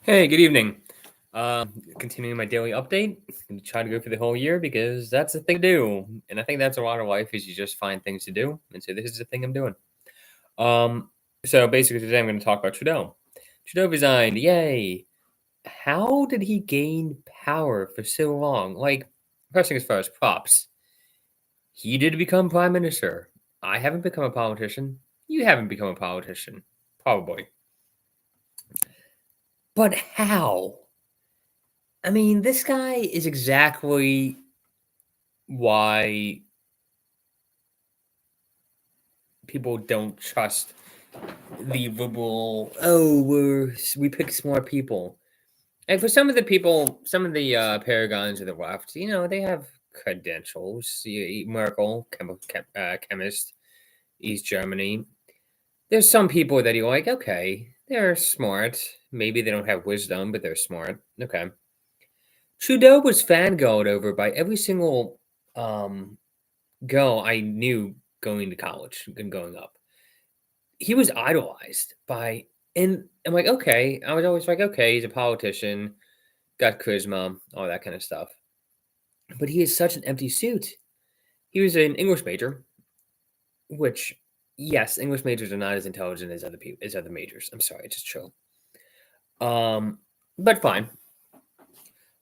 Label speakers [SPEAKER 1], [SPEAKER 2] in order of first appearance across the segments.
[SPEAKER 1] Hey, good evening. Continuing my daily update. I'm trying to go for the whole year because that's the thing to do, and I think that's a lot of life is you just find things to do, and so this is the thing I'm doing. Um, so basically today I'm going to talk about Trudeau. Trudeau resigned. Yay! How did he gain power for so long? Like, first things first, props. He did become prime minister. I haven't become a politician. You haven't become a politician, probably. But how? I mean, this guy is exactly why people don't trust the liberal. Oh, we pick smart people, and for some of the people, some of the paragons of the left, they have credentials. Merkel, chemist, East Germany. There's some people that you like. Okay, they're smart. Maybe they don't have wisdom, but they're smart. Okay. Trudeau was fangirled over by every single um, girl I knew going to college and going up. He was idolized by, and I'm like, okay. I was always like, okay, he's a politician, got charisma, all that kind of stuff. But he is such an empty suit. He was an English major, which, yes, English majors are not as intelligent as other people as other majors. I'm sorry, it's just true. But fine.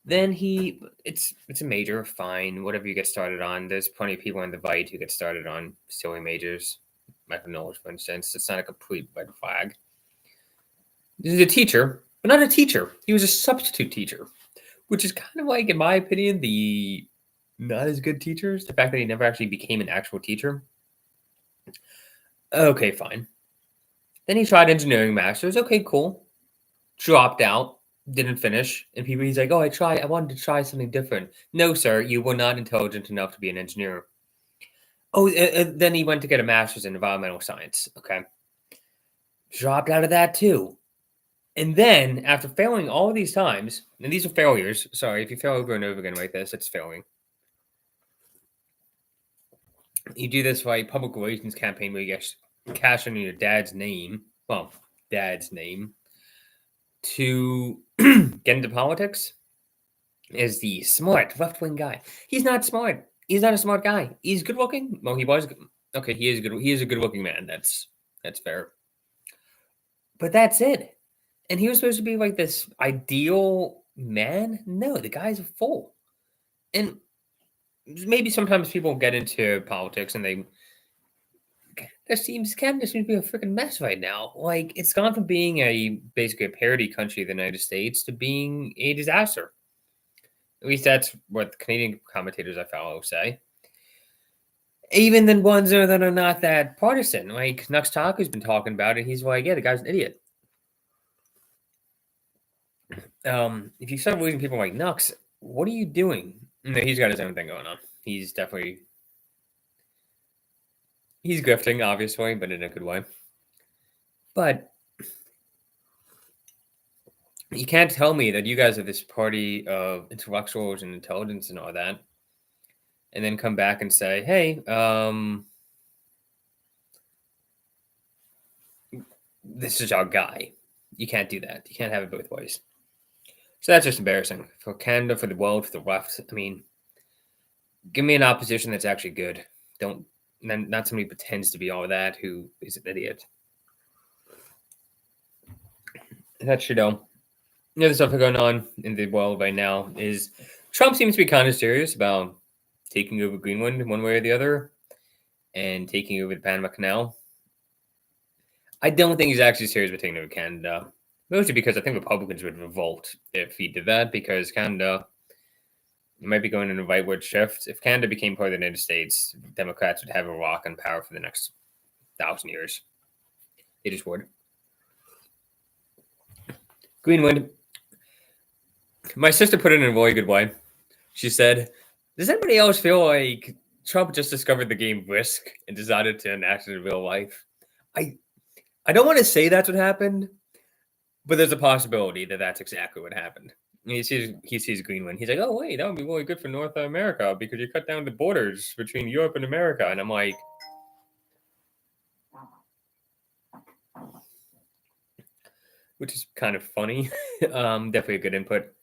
[SPEAKER 1] Then it's a major, fine. Whatever you get started on, there's plenty of people in the Vite who get started on silly majors. Micro for instance, it's not a complete red flag. He's a teacher, but not a teacher. He was a substitute teacher, which is kind of like, in my opinion, the not as good teachers. The fact that he never actually became an actual teacher. Okay, fine. Then he tried engineering masters. Okay, cool. Dropped out, didn't finish, and he's like, "Oh, I wanted to try something different." No, sir, you were not intelligent enough to be an engineer. Oh, then he went to get a master's in environmental science. Okay, dropped out of that too. And then, after failing all of these times, and these are failures. Sorry, if you fail over and over again like this, it's failing. You do this by public relations campaign where you get cash in your dad's name. Well, dad's name to get into politics is the smart left wing guy. He's not smart. He's not a smart guy. He's good looking. Well, he was. Okay, he is good. He is a good looking man. That's fair. But that's it. And he was supposed to be like this ideal man. No, the guy's a fool. And maybe sometimes people get into politics and Canada seems to be a freaking mess right now. Like, it's gone from being basically a parody country of the United States to being a disaster. At least that's what the Canadian commentators I follow say. Even the ones that are not that partisan, like Nux Taku's been talking about it. He's like, yeah, the guy's an idiot. If you start losing people like Nux, what are you doing? No, he's got his own thing going on. He's grifting, obviously, but in a good way. But you can't tell me that you guys are this party of intellectuals and intelligence and all that, and then come back and say, hey, this is our guy. You can't do that. You can't have it both ways. So that's just embarrassing for Canada, for the world, for the left. I mean, give me an opposition that's actually good. Don't not somebody who pretends to be all that who is an idiot. That's Trudeau. The other stuff going on in the world right now is Trump seems to be kind of serious about taking over Greenland one way or the other and taking over the Panama Canal. I don't think he's actually serious about taking over Canada, mostly because I think Republicans would revolt if he did that, because Canada might be going in a rightward shift. If Canada became part of the United States, Democrats would have a rock in power for the next 1,000 years. They just would. Greenland. My sister put it in a really good way. She said, does anybody else feel like Trump just discovered the game Risk and decided to enact it in real life? I don't want to say that's what happened, but there's a possibility that that's exactly what happened. He sees Greenland. He's like, oh, wait, that would be really good for North America because you cut down the borders between Europe and America. And I'm like, which is kind of funny. Definitely a good input.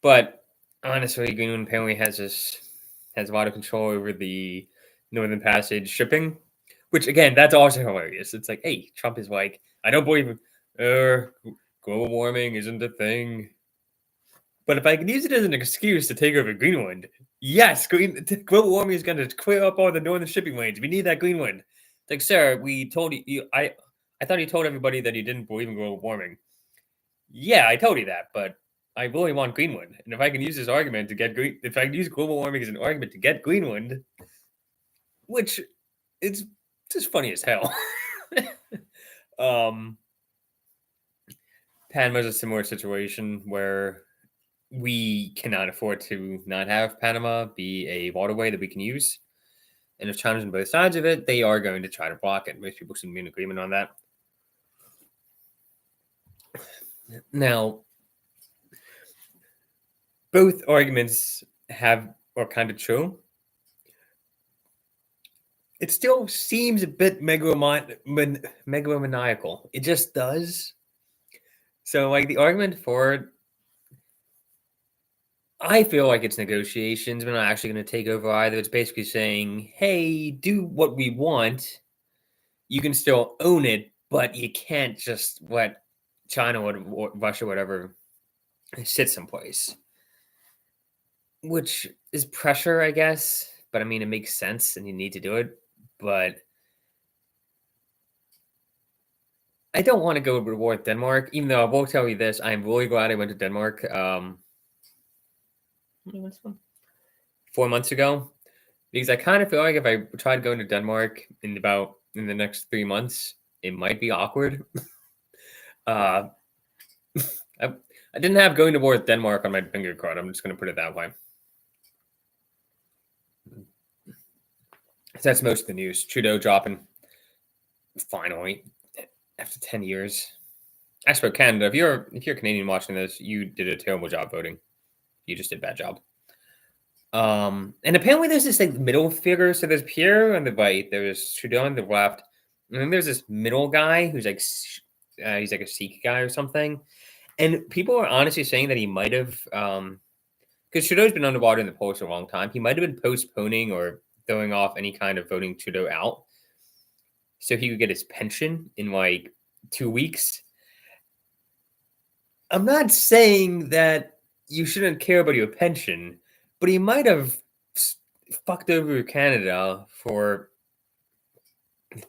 [SPEAKER 1] But honestly, Greenland apparently has a lot of control over the Northern Passage shipping, which again, that's also hilarious. It's like, hey, Trump is like, I don't believe global warming isn't a thing. But if I can use it as an excuse to take over Greenland, yes, global warming is going to clear up all the northern shipping lanes. We need that Greenland. It's like, sir, we told I thought you told everybody that you didn't believe in global warming. Yeah, I told you that, but I really want Greenland. And if I can use this argument to get if I can use global warming as an argument to get Greenland, which it's just funny as hell. um, Panama's a similar situation where we cannot afford to not have Panama be a waterway that we can use. And if China's on both sides of it, they are going to try to block it. Most people seem to be in agreement on that. Now, both arguments are kind of true. It still seems a bit megalomaniacal. It just does. So, like, the argument for it, I feel like it's negotiations. We're not actually going to take over either. It's basically saying, hey, do what we want. You can still own it, but you can't just let China or Russia, whatever, sit someplace. Which is pressure, I guess. But I mean, it makes sense and you need to do it. But I don't want to go to war with Denmark, even though I will tell you this. I'm really glad I went to Denmark 4 months ago. Because I kind of feel like if I tried going to Denmark in the next 3 months, it might be awkward. I didn't have going to war with Denmark on my finger card. I'm just going to put it that way. So that's most of the news. Trudeau dropping finally after 10 years. As for Canada, if you're Canadian watching this, you did a terrible job voting. You just did a bad job. And apparently there's this like middle figure. So there's Pierre on the right, there's Trudeau on the left, and then there's this middle guy who's like he's like a Sikh guy or something. And people are honestly saying that he might have, because Trudeau's been underwater in the polls for a long time. He might have been postponing or throwing off any kind of voting Trudeau out, so he could get his pension in like 2 weeks. I'm not saying that you shouldn't care about your pension, but he might have fucked over Canada for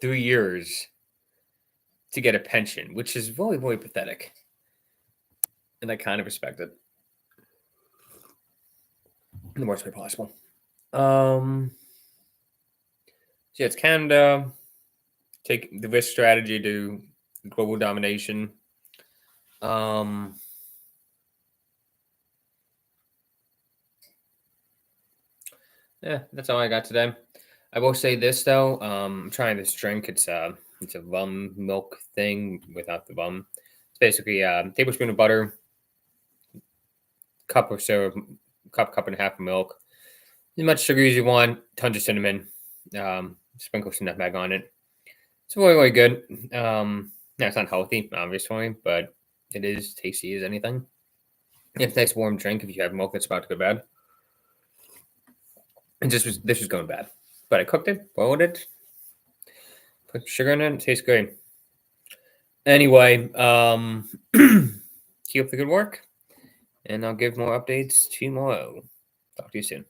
[SPEAKER 1] 3 years to get a pension, which is really, really pathetic. And I kind of respect it in the worst way possible. So yeah, it's Canada. Take the risk strategy to global domination. Yeah, that's all I got today. I will say this though. I'm trying this drink. It's a rum milk thing without the rum. It's basically a tablespoon of butter, cup and a half of milk, as much sugar as you want, tons of cinnamon, sprinkle some nutmeg on it. It's really, really good. No, it's not healthy, obviously, but it is tasty as anything. It's a nice warm drink if you have milk that's about to go bad. And this was going bad, but I cooked it, boiled it, put sugar in it. It tastes good. Anyway, keep up the good work, and I'll give more updates tomorrow. Talk to you soon.